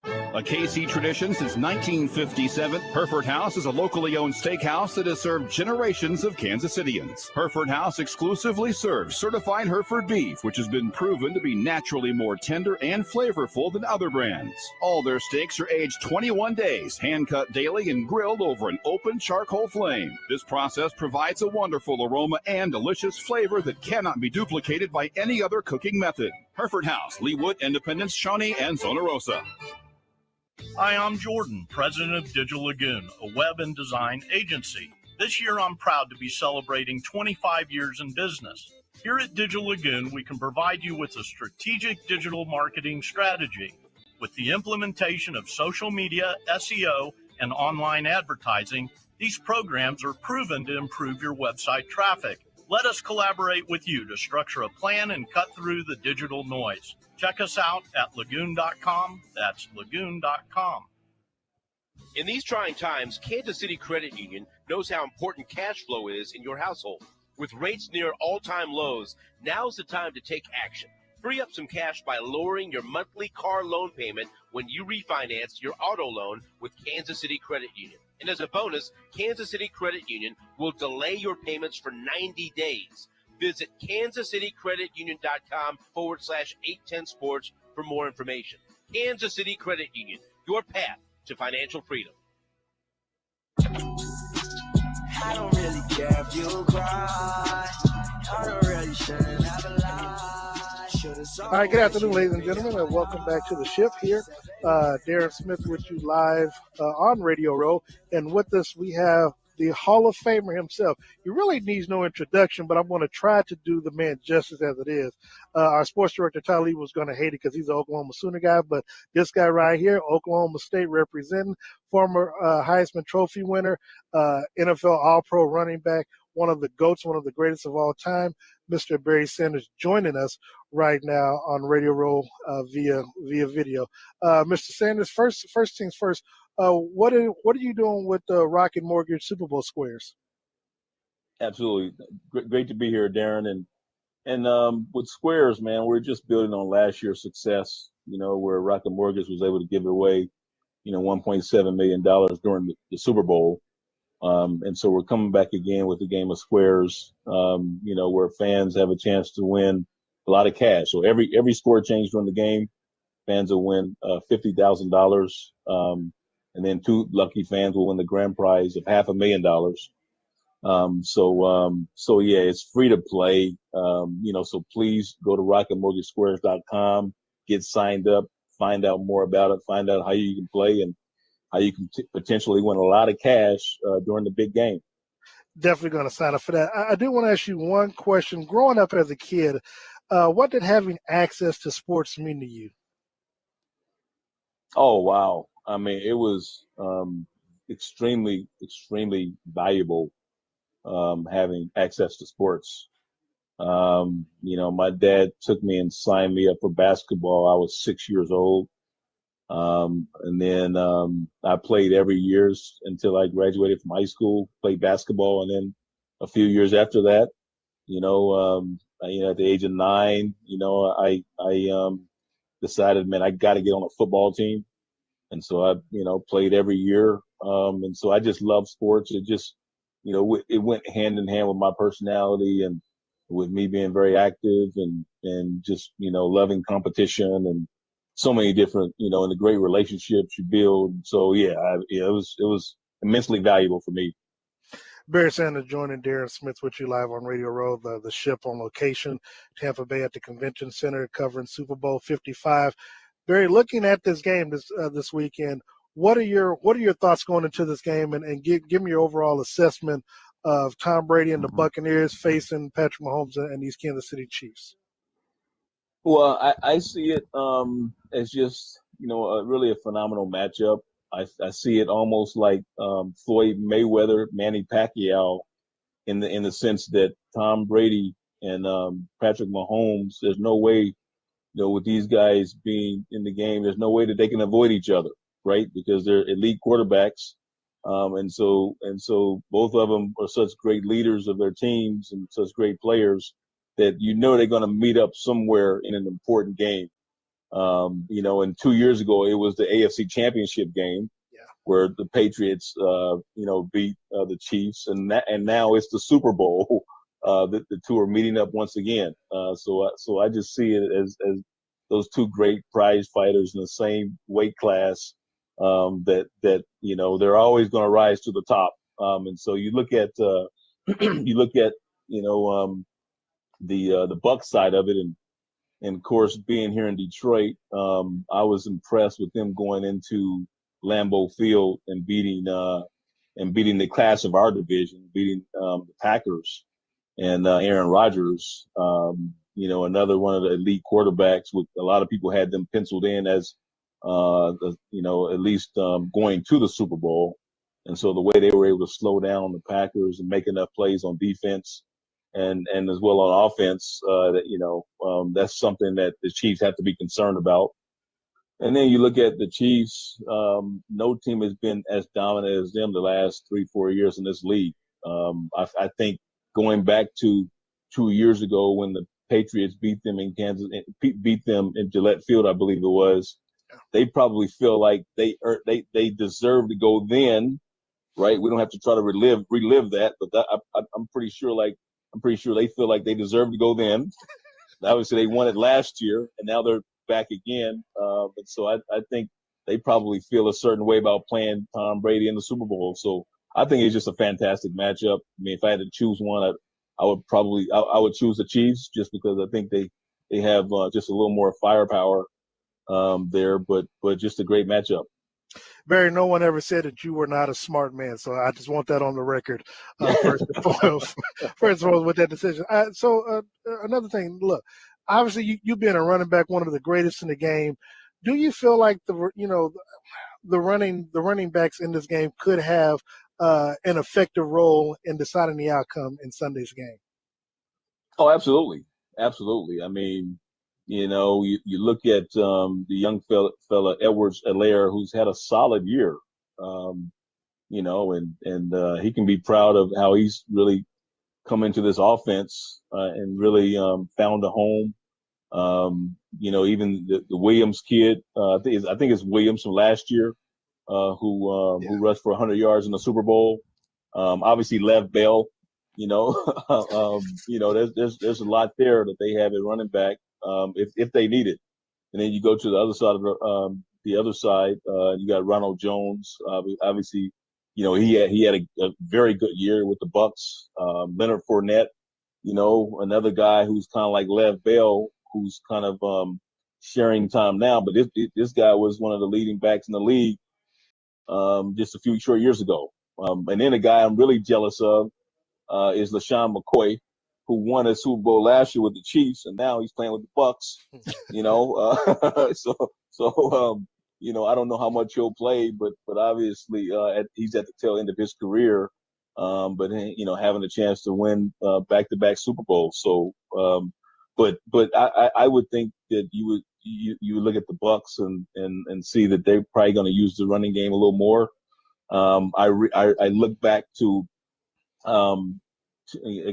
Speaker 8: A KC tradition since 1957, Hereford House is a locally owned steakhouse that has served generations of Kansas Cityans. Hereford House exclusively serves certified Hereford beef, which has been proven to be naturally more tender and flavorful than other brands. All their steaks are aged 21 days, hand-cut daily, and grilled over an open charcoal flame. This process provides a wonderful aroma and delicious flavor that cannot be duplicated by any other cooking method. Hereford House, Leawood, Independence, Shawnee, and Zona Rosa.
Speaker 9: Hi, I'm Jordan, president of Digital Lagoon, a web and design agency. This year, I'm proud to be celebrating 25 years in business. Here at Digital Lagoon, we can provide you with a strategic digital marketing strategy. With the implementation of social media, SEO, and online advertising, these programs are proven to improve your website traffic. Let us collaborate with you to structure a plan and cut through the digital noise. Check us out at lagoon.com. That's lagoon.com.
Speaker 10: In these trying times, Kansas City Credit Union knows how important cash flow is in your household. With rates near all-time lows, now's the time to take action. Free up some cash by lowering your monthly car loan payment when you refinance your auto loan with Kansas City Credit Union. And as a bonus, Kansas City Credit Union will delay your payments for 90 days. Visit kansascitycreditunion.com/810sports for more information. Kansas City Credit Union, your path to financial freedom.
Speaker 1: I don't really care if you cry. I don't really shouldn't have a lie.
Speaker 3: All right, good afternoon, ladies and gentlemen, and welcome back to the shift here. Darren Smith with you live on Radio Row, and with us we have the Hall of Famer himself. He really needs no introduction, but I'm going to try to do the man justice as it is. Our sports director, Talib, was going to hate it because he's an Oklahoma Sooner guy, but this guy right here, Oklahoma State representing, former Heisman Trophy winner, NFL All-Pro running back, one of the GOATs, one of the greatest of all time, Mr. Barry Sanders, joining us right now on Radio Row via video. Mr. Sanders, first things first, what are you doing with the Rocket Mortgage Super Bowl squares?
Speaker 11: Absolutely, great to be here, Darren. And with squares, man, we're just building on last year's success. You know, where Rocket Mortgage was able to give away, $1.7 million during the Super Bowl. And so we're coming back again with the game of squares, where fans have a chance to win a lot of cash. So every score change during the game, fans will win $50,000. And then 2 lucky fans will win the grand prize of $500,000. So yeah, it's free to play. So please go to rocketmortgagesquares.com, get signed up, find out more about it, find out how you can play and how you can potentially win a lot of cash during the big game.
Speaker 3: Definitely going to sign up for that. I do want to ask you one question. Growing up as a kid, what did having access to sports mean to you?
Speaker 11: Oh, wow. I mean, it was extremely, extremely valuable having access to sports. My dad took me and signed me up for basketball. I was 6 years old. And then I played every year until I graduated from high school, played basketball. And then a few years after that, at the age of 9, I decided, man, I got to get on a football team. And so I, played every year. And so I just love sports. It just, it went hand in hand with my personality and with me being very active and just, loving competition and so many different, and the great relationships you build. So yeah, it was immensely valuable for me.
Speaker 3: Barry Sanders joining Darren Smith with you live on Radio Row, the ship on location, Tampa Bay at the Convention Center, covering Super Bowl 55. Barry, looking at this game this weekend, what are your thoughts going into this game, and give me your overall assessment of Tom Brady and the Buccaneers facing Patrick Mahomes and these Kansas City Chiefs?
Speaker 11: Well, I see it as just, really a phenomenal matchup. I see it almost like Floyd Mayweather, Manny Pacquiao, in the sense that Tom Brady and Patrick Mahomes, there's no way with these guys being in the game, there's no way that they can avoid each other, right? Because they're elite quarterbacks. And so both of them are such great leaders of their teams and such great players that they're going to meet up somewhere in an important game. And 2 years ago, it was the AFC Championship game where the Patriots, beat the Chiefs, and now it's the Super Bowl. The two are meeting up once again. So I just see it as those two great prize fighters in the same weight class. That they're always going to rise to the top. And so you look at the Bucs side of it, and of course being here in Detroit, I was impressed with them going into Lambeau Field and beating the class of our division, beating the Packers and Aaron Rodgers. Another one of the elite quarterbacks. With a lot of people had them penciled in as at least going to the Super Bowl. And so the way they were able to slow down the Packers and make enough plays on defense and as well on offense, that's something that the Chiefs have to be concerned about. And then you look at the Chiefs, no team has been as dominant as them the last 3-4 years in this league. I think going back to 2 years ago when the Patriots beat them in Gillette Field, I believe it was, they probably feel like they deserve to go then, right? We don't have to try to relive that, but I'm pretty sure they feel like they deserve to go then. Obviously, they won it last year, and now they're back again. And so I think they probably feel a certain way about playing Tom Brady in the Super Bowl. So I think it's just a fantastic matchup. I mean, if I had to choose one, I would choose the Chiefs just because I think they have just a little more firepower there, but just a great matchup.
Speaker 3: Barry, no one ever said that you were not a smart man, so I just want that on the record first and foremost with that decision. Another thing, look, obviously you being a running back, one of the greatest in the game, do you feel like the running backs in this game could have an effective role in deciding the outcome in Sunday's game?
Speaker 11: Oh, absolutely. I mean, you look at the young fella Edwards-Helaire, who's had a solid year, and he can be proud of how he's really come into this offense and really found a home. Even the Williams kid, I think it's Williams from last year, who rushed for 100 yards in the Super Bowl. Obviously, Lev Bell. There's a lot there that they have at running back. If they need it. And then you go to the other side of you got Ronald Jones. Obviously, he had a very good year with the Bucs. Leonard Fournette, another guy who's kind of like Lev Bell, who's kind of sharing time now. But this guy was one of the leading backs in the league just a few short years ago. And then a guy I'm really jealous of is LaShawn McCoy, who won a Super Bowl last year with the Chiefs, and now he's playing with the Bucs. I don't know how much he'll play, but obviously he's at the tail end of his career. But having a chance to win back-to-back Super Bowls. So, but I would think that you would look at the Bucs and see that they're probably going to use the running game a little more. I look back to. I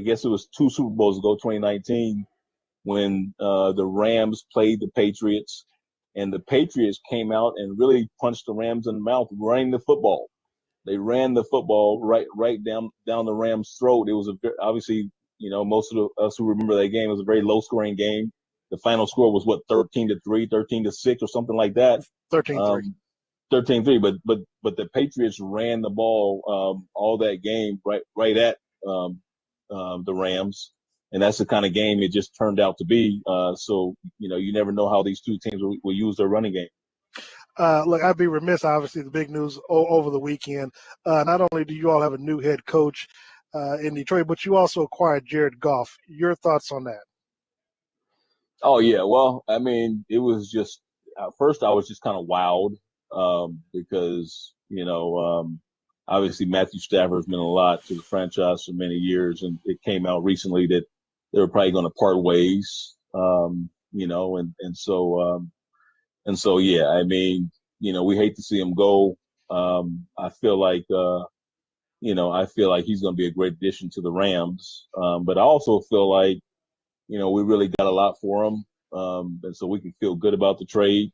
Speaker 11: guess it was 2 Super Bowls ago, 2019, when the Rams played the Patriots, and the Patriots came out and really punched the Rams in the mouth, running the football. They ran the football right down the Rams' throat. It was obviously, most of us who remember that game, it was a very low-scoring game. The final score was 13-3, 13-6, or something like that.
Speaker 3: 13-3.
Speaker 11: 13-3, but the Patriots ran the ball all that game right at the Rams, and that's the kind of game it just turned out to be. So you never know how these two teams will use their running game.
Speaker 3: Look, I'd be remiss. Obviously, the big news over the weekend. Not only do you all have a new head coach in Detroit, but you also acquired Jared Goff. Your thoughts on that?
Speaker 11: Oh yeah, well, I mean, it was just at first I was just kind of wowed because obviously Matthew Stafford's meant a lot to the franchise for many years, and it came out recently that they were probably going to part ways. and so yeah, I mean, we hate to see him go. I feel like he's going to be a great addition to the Rams. But I also feel like, we really got a lot for him. And so we can feel good about the trade.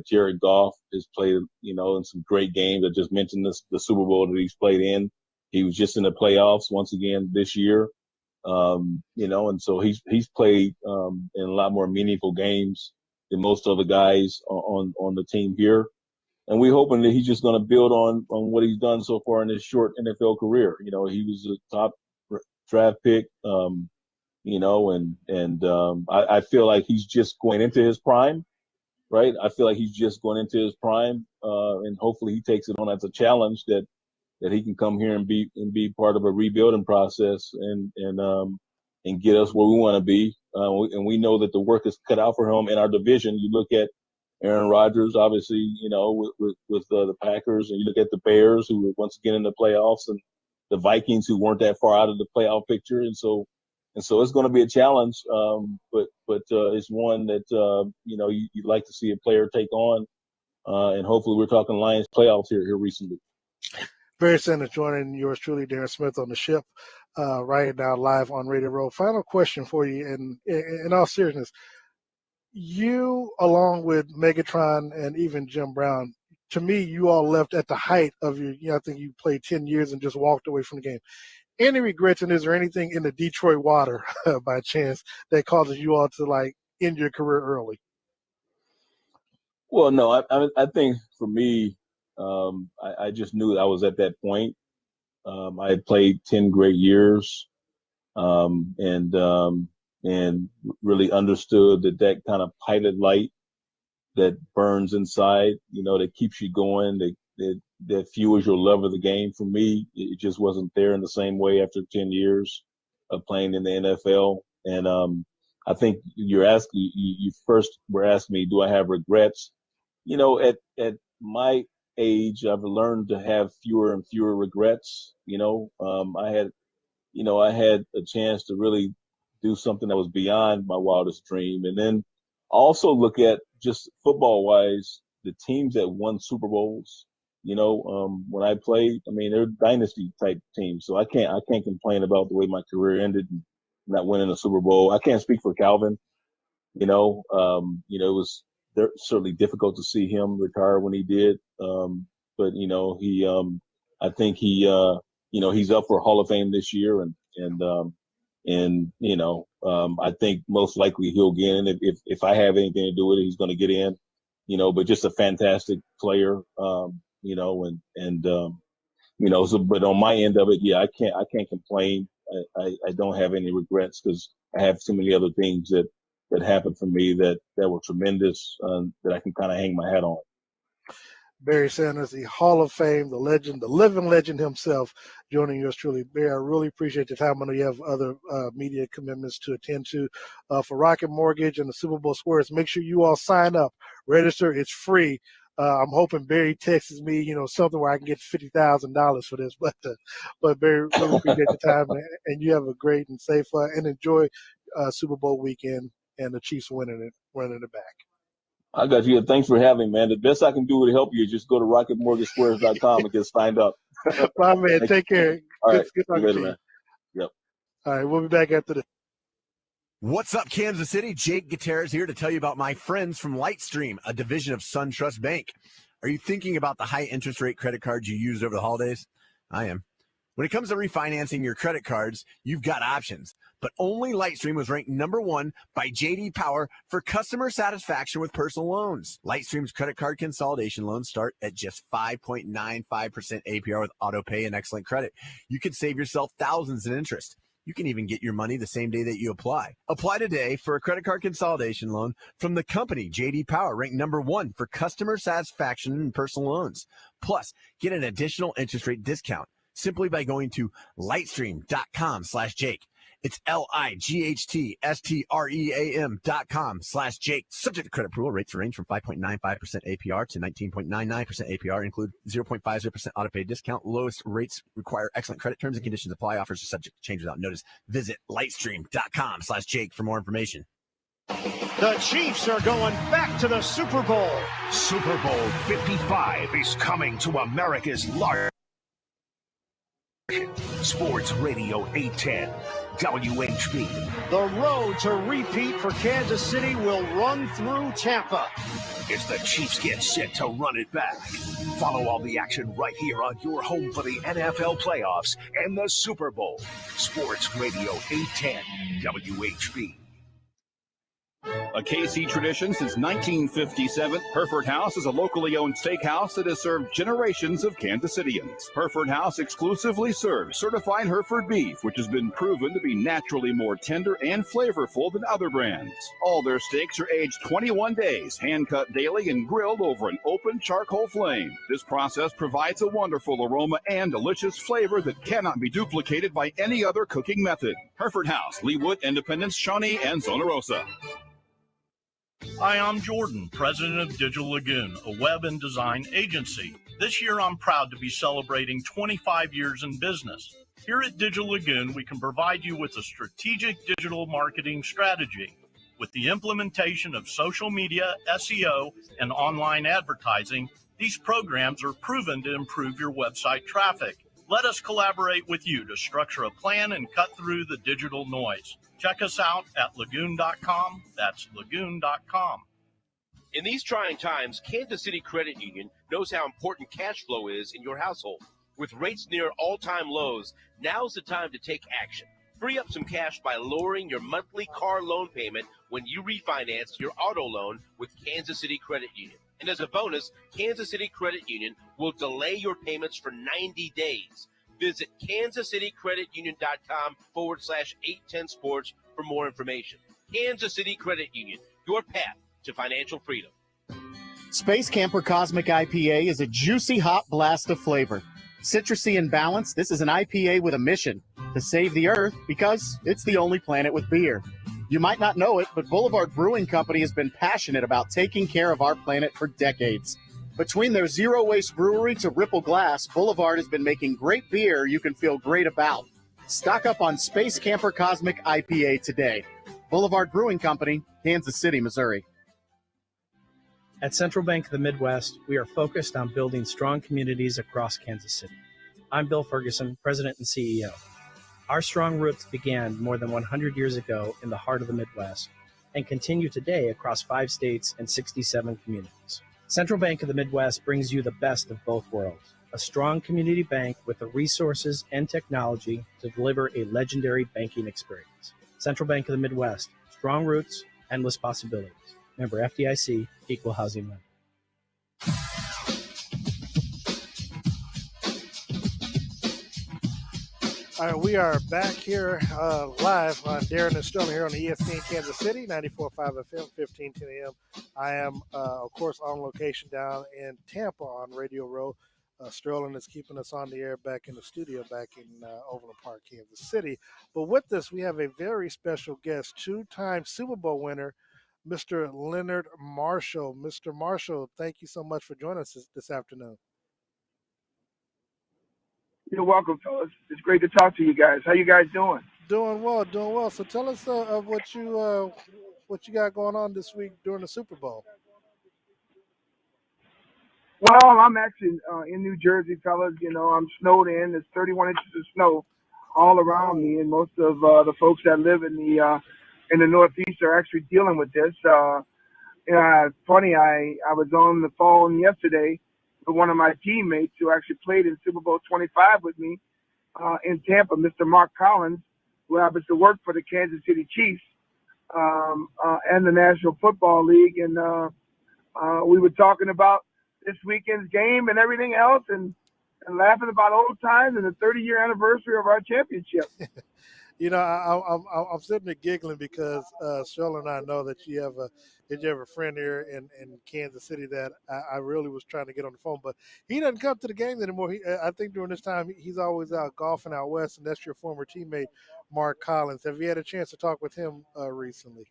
Speaker 11: Jared Goff has played, in some great games. I just mentioned the Super Bowl that he's played in. He was just in the playoffs once again this year. And so he's played in a lot more meaningful games than most other guys on the team here. And we're hoping that he's just going to build on what he's done so far in his short NFL career. He was a top draft pick, I feel like he's just going into his prime, right? I feel like he's just going into his prime, and hopefully he takes it on as a challenge that he can come here and be part of a rebuilding process and get us where we want to be. And we know that the work is cut out for him in our division. You look at Aaron Rodgers, obviously, with the Packers, and you look at the Bears, who were once again in the playoffs, and the Vikings, who weren't that far out of the playoff picture. And so it's going to be a challenge, but it's one that you'd like to see a player take on, and hopefully we're talking Lions playoffs here recently.
Speaker 3: Barry Sanders joining yours truly, Darren Smith, on the ship right now live on Radio Row. Final question for you, and in all seriousness, you, along with Megatron and even Jim Brown, to me, you all left at the height of your, I think you played 10 years and just walked away from the game. Any regrets, and is there anything in the Detroit water by chance that causes you all to end your career early?
Speaker 11: Well, no, I think for me, I just knew I was at that point. I had played 10 great years, and really understood that kind of pilot light that burns inside, that keeps you going, that fuels your love of the game. For me, it just wasn't there in the same way after 10 years of playing in the NFL. And I think you first were asking me, do I have regrets? At my age, I've learned to have fewer and fewer regrets. I had a chance to really do something that was beyond my wildest dream. And then also look at, just football wise, the teams that won Super Bowls. When I played, they're dynasty type teams. So I can't complain about the way my career ended and not winning a Super Bowl. I can't speak for Calvin. It was certainly difficult to see him retire when he did. But I think he's up for Hall of Fame this year, I think most likely he'll get in. If I have anything to do with it, he's going to get in. But just a fantastic player. So, but on my end of it, yeah, I can't complain. I don't have any regrets because I have so many other things that happened for me that were tremendous, that I can kind of hang my hat on.
Speaker 3: Barry Sanders, the Hall of Fame, the legend, the living legend himself, joining yours truly. Barry, I really appreciate your time. I know you have other media commitments to attend to. For Rocket Mortgage and the Super Bowl Squares, make sure you all sign up, register. It's free. I'm hoping Barry texts me, something where I can get $50,000 for this. But Barry, really appreciate the time, and you have a great and safe and enjoy Super Bowl weekend and the Chiefs winning it back.
Speaker 11: I got you. Thanks for having me, man. The best I can do to help you is just go to rocketmortgagesquares.com and get signed up.
Speaker 3: My man, take care.
Speaker 11: All right.
Speaker 3: Good talking to you.
Speaker 11: Man. Yep.
Speaker 3: All right, we'll be back after this.
Speaker 12: What's up, Kansas City? Jake Gutierrez here to tell you about my friends from Lightstream, a division of SunTrust Bank. Are you thinking about the high interest rate credit cards you used over the holidays? I am. When it comes to refinancing your credit cards, you've got options. But only Lightstream was ranked #1 by J.D. Power for customer satisfaction with personal loans. Lightstream's credit card consolidation loans start at just 5.95% APR with autopay and excellent credit. You could save yourself thousands in interest. You can even get your money the same day that you apply. Apply today for a credit card consolidation loan from the company J.D. Power, ranked #1 for customer satisfaction in personal loans. Plus, get an additional interest rate discount simply by going to lightstream.com/Jake. It's LIGHTSTREAM.com/Jake. Subject to credit approval. Rates range from 5.95% APR to 19.99% APR. Include 0.50% auto pay discount. Lowest rates require excellent credit. Terms and conditions apply. Offers are subject to change without notice. Visit lightstream.com/Jake for more information.
Speaker 13: The Chiefs are going back to the Super Bowl.
Speaker 14: Super Bowl 55 is coming to America's largest Sports Radio 810 WHB.
Speaker 13: The road to repeat for Kansas City will run through Tampa
Speaker 14: as the Chiefs get set to run it back. Follow all the action right here on your home for the NFL playoffs and the Super Bowl. Sports Radio 810 WHB.
Speaker 8: A KC tradition since 1957, Hereford House is a locally owned steakhouse that has served generations of Kansas Cityans. Hereford House exclusively serves certified Hereford beef, which has been proven to be naturally more tender and flavorful than other brands. All their steaks are aged 21 days, hand-cut daily, and grilled over an open charcoal flame. This process provides a wonderful aroma and delicious flavor that cannot be duplicated by any other cooking method. Hereford House, Leawood, Independence, Shawnee, and Zona Rosa.
Speaker 9: Hi, I'm Jordan, president of Digital Lagoon, a web and design agency. This year, I'm proud to be celebrating 25 years in business. Here at Digital Lagoon, we can provide you with a strategic digital marketing strategy. With the implementation of social media, SEO, and online advertising, these programs are proven to improve your website traffic. Let us collaborate with you to structure a plan and cut through the digital noise. Check us out at lagoon.com. That's lagoon.com.
Speaker 10: In these trying times, Kansas City Credit Union knows how important cash flow is in your household. With rates near all-time lows, now's the time to take action. Free up some cash by lowering your monthly car loan payment when you refinance your auto loan with Kansas City Credit Union. And as a bonus, Kansas City Credit Union will delay your payments for 90 days. Visit kansascitycreditunion.com/810sports for more information. Kansas City Credit Union, your path to financial freedom.
Speaker 13: Space Camper Cosmic IPA is a juicy hot blast of flavor. Citrusy and balanced, this is an IPA with a mission to save the Earth because it's the only planet with beer. You might not know it, but Boulevard Brewing Company has been passionate about taking care of our planet for decades. Between their zero-waste brewery to Ripple Glass, Boulevard has been making great beer you can feel great about. Stock up on Space Camper Cosmic IPA today. Boulevard Brewing Company, Kansas City, Missouri.
Speaker 15: At Central Bank of the Midwest, we are focused on building strong communities across Kansas City. I'm Bill Ferguson, President and CEO. Our strong roots began more than 100 years ago in the heart of the Midwest and continue today across 5 states and 67 communities. Central Bank of the Midwest brings you the best of both worlds, a strong community bank with the resources and technology to deliver a legendary banking experience. Central Bank of the Midwest, strong roots, endless possibilities. Member FDIC, Equal Housing Lender.
Speaker 3: All right, we are back here live on Darren and Sterling here on the ESPN Kansas City, 94.5 FM, 1510 AM. I am, of course, on location down in Tampa on Radio Row. Sterling is keeping us on the air back in the studio back in Overland Park, Kansas City. But with this, we have a very special guest, 2-time Super Bowl winner, Mr. Leonard Marshall. Mr. Marshall, thank you so much for joining us this afternoon.
Speaker 16: You're welcome, fellas. It's great to talk to you guys. How you guys doing?
Speaker 3: Doing well, doing well. So tell us of what you got going on this week during the Super Bowl.
Speaker 16: Well, I'm actually in New Jersey, fellas. You know, I'm snowed in. There's 31 inches of snow all around me, and most of the folks that live in the Northeast are actually dealing with this. Funny, I was on the phone yesterday with one of my teammates who actually played in Super Bowl 25 with me in Tampa, Mr. Mark Collins, who happens to work for the Kansas City Chiefs and the National Football League. And we were talking about this weekend's game and everything else and laughing about old times and the 30-year anniversary of our championship.
Speaker 3: You know, I'm sitting there giggling because Cheryl and I know that you have a friend here in Kansas City that I really was trying to get on the phone, but he doesn't come to the games anymore. I think during this time he's always out golfing out west, and that's your former teammate Mark Collins. Have you had a chance to talk with him recently?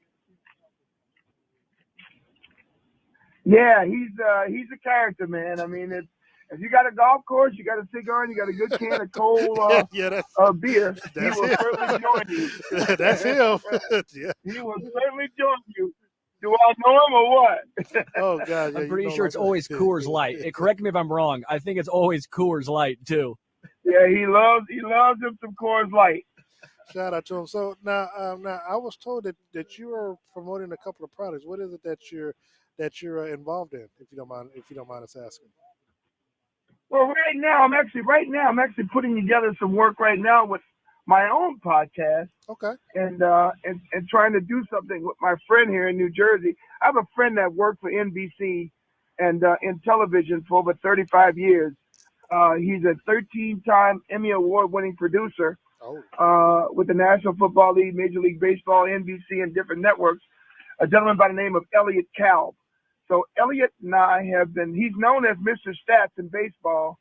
Speaker 16: Yeah, he's a character, man. I mean, if you got a golf course, you got a cigar, and you got a good can of cold beer, he will certainly join you.
Speaker 3: That's him. Yeah.
Speaker 16: He will certainly join you. Do I know him or what?
Speaker 3: Oh God, yeah,
Speaker 2: I'm pretty sure it's always Coors Light. Correct me if I'm wrong. I think it's always Coors Light too.
Speaker 16: Yeah, he loves him some Coors Light.
Speaker 3: Shout out to him. So now I was told that you are promoting a couple of products. What is it that you're involved in? If you don't mind us asking.
Speaker 16: Well, right now I'm actually putting together some work right now with my own podcast.
Speaker 3: Okay.
Speaker 16: And trying to do something with my friend here in New Jersey. I have a friend that worked for NBC and in television for over 35 years. He's a 13-time Emmy Award-winning producer with the National Football League, Major League Baseball, NBC, and different networks. A gentleman by the name of Elliot Kalb. So Elliot and I he's known as Mr. Stats in baseball,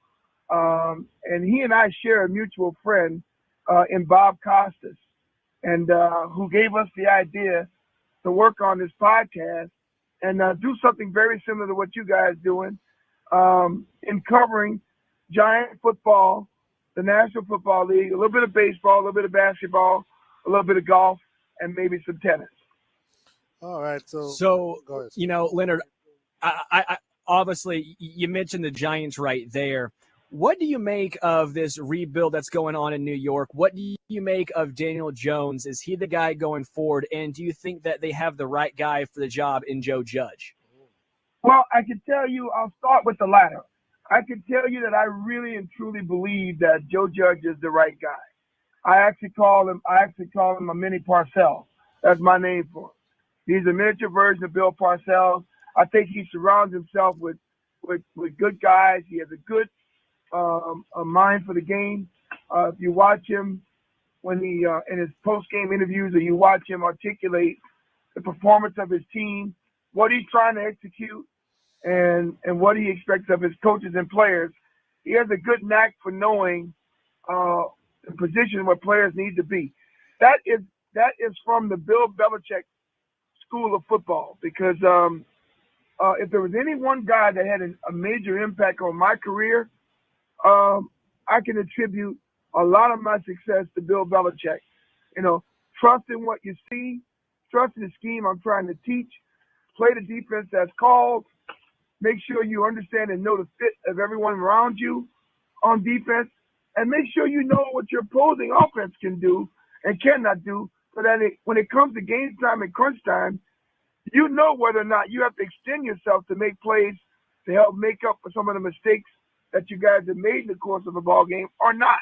Speaker 16: and he and I share a mutual friend in Bob Costas, and who gave us the idea to work on this podcast and do something very similar to what you guys doing in covering Giant football, the National Football League, a little bit of baseball, a little bit of basketball, a little bit of golf, and maybe some tennis.
Speaker 3: All right.
Speaker 2: So Leonard, I obviously you mentioned the Giants right there. What do you make of this rebuild that's going on in New York? What do you make of Daniel Jones? Is he the guy going forward? And do you think that they have the right guy for the job in Joe Judge?
Speaker 16: Well, I can tell you, I'll start with the latter. I can tell you that I really and truly believe that Joe Judge is the right guy. I actually call him a mini Parcells. That's my name for him. He's a miniature version of Bill Parcells. I think he surrounds himself with good guys. He has a good a mind for the game. If you watch him when he in his post-game interviews, or you watch him articulate the performance of his team, what he's trying to execute, and what he expects of his coaches and players, he has a good knack for knowing the position where players need to be. That is from the Bill Belichick school of football, because if there was any one guy that had a major impact on my career, I can attribute a lot of my success to Bill Belichick. Trust in what you see, trust in the scheme I'm trying to teach, play the defense that's called, make sure you understand and know the fit of everyone around you on defense, and make sure you know what your opposing offense can do and cannot do, so that when it comes to game time and crunch time, you know whether or not you have to extend yourself to make plays to help make up for some of the mistakes that you guys have made in the course of a ball game or not.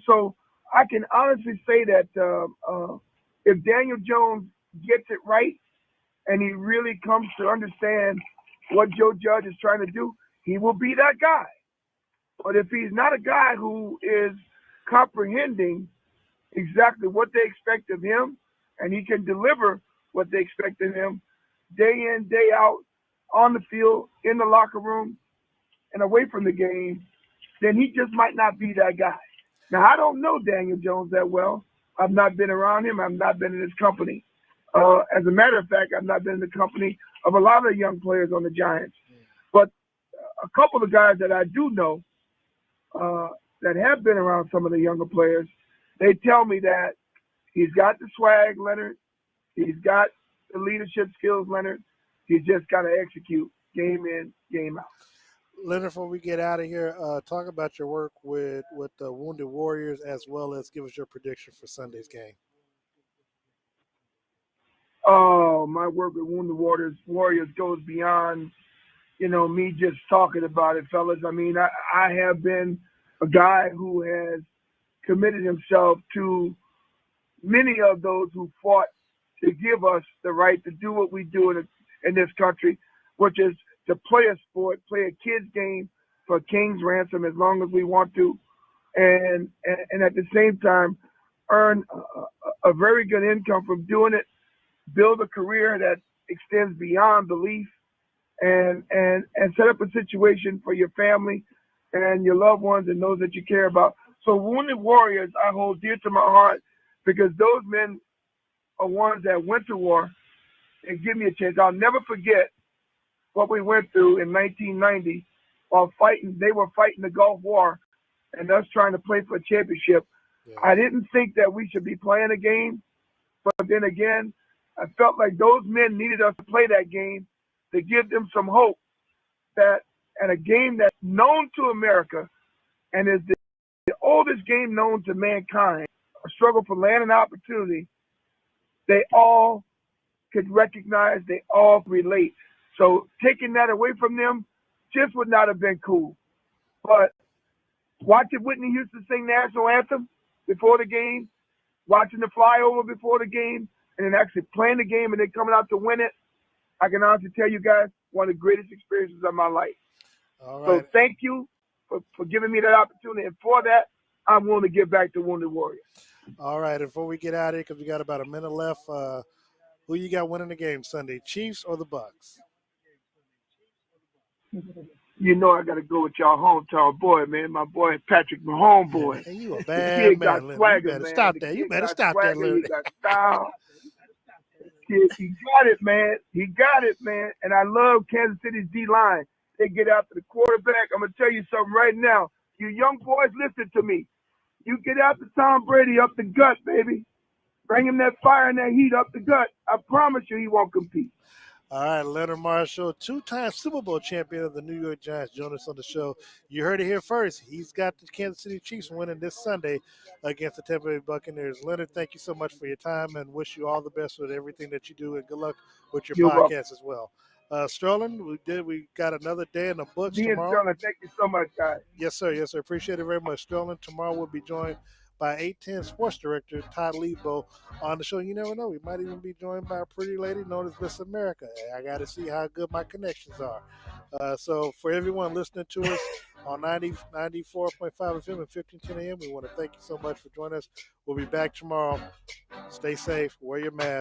Speaker 16: So I can honestly say that if Daniel Jones gets it right and he really comes to understand what Joe Judge is trying to do, he will be that guy. But if he's not a guy who is comprehending exactly what they expect of him, and he can deliver what they expect of him day in, day out, on the field, in the locker room, and away from the game, then he just might not be that guy. Now, I don't know Daniel Jones that well. I've not been around him. I've not been in his company. As a matter of fact, I've not been in the company of a lot of young players on the Giants. But a couple of guys that I do know that have been around some of the younger players, they tell me that he's got the swag, Leonard. He's got the leadership skills, Leonard. He's just got to execute game in, game out.
Speaker 3: Leonard, before we get out of here, talk about your work with the Wounded Warriors, as well as give us your prediction for Sunday's game.
Speaker 16: Oh, my work with Wounded Warriors goes beyond, me just talking about it, fellas. I mean, I have been a guy who has committed himself to many of those who fought to give us the right to do what we do in this country, which is to play a sport, play a kid's game for a king's ransom as long as we want to, and at the same time earn a very good income from doing it, build a career that extends beyond belief, and set up a situation for your family and your loved ones and those that you care about. So Wounded Warriors, I hold dear to my heart because those men are ones that went to war and give me a chance. I'll never forget what we went through in 1990 while fighting. They were fighting the Gulf War and us trying to play for a championship. Yeah. I didn't think that we should be playing a game, but then again, I felt like those men needed us to play that game to give them some hope that at a game that's known to America and is the oldest game known to mankind, a struggle for land and opportunity, they all could recognize, they all relate. So taking that away from them just would not have been cool. But watching Whitney Houston sing national anthem before the game, watching the flyover before the game, and then actually playing the game and then coming out to win it, I can honestly tell you guys, one of the greatest experiences of my life.
Speaker 3: All right.
Speaker 16: So thank you for giving me that opportunity. And for that, I'm willing to give back to Wounded Warrior.
Speaker 3: All right. Before we get out of here, because we got about a minute left, who you got winning the game Sunday, Chiefs or the Bucks?
Speaker 16: You know I got to go with y'all hometown boy, man. My boy Patrick Mahomes, boy.
Speaker 3: Hey, you a bad man, Leonard.
Speaker 16: Swagger,
Speaker 3: you better
Speaker 16: man.
Speaker 3: stop that. You better stop that, Leonard.
Speaker 16: He got style. He got it, man. He got it, man. And I love Kansas City's D-line. They get after the quarterback. I'm going to tell you something right now. You young boys, listen to me. You get after Tom Brady up the gut, baby. Bring him that fire and that heat up the gut. I promise you he won't compete.
Speaker 3: All right, Leonard Marshall, two-time Super Bowl champion of the New York Giants, join us on the show. You heard it here first. He's got the Kansas City Chiefs winning this Sunday against the Tampa Bay Buccaneers. Leonard, thank you so much for your time and wish you all the best with everything that you do, and good luck with your podcast welcome. As well. Sterling, we got another day in the books tomorrow.
Speaker 16: Sterling, thank you so much, guys.
Speaker 3: Yes, sir. Yes, sir. Appreciate it very much. Sterling, tomorrow we'll be joined by 810 Sports Director Todd Lebo on the show. You never know. We might even be joined by a pretty lady known as Miss America. I got to see how good my connections are. So for everyone listening to us on 94.5 FM and 1510 AM, we want to thank you so much for joining us. We'll be back tomorrow. Stay safe. Wear your mask.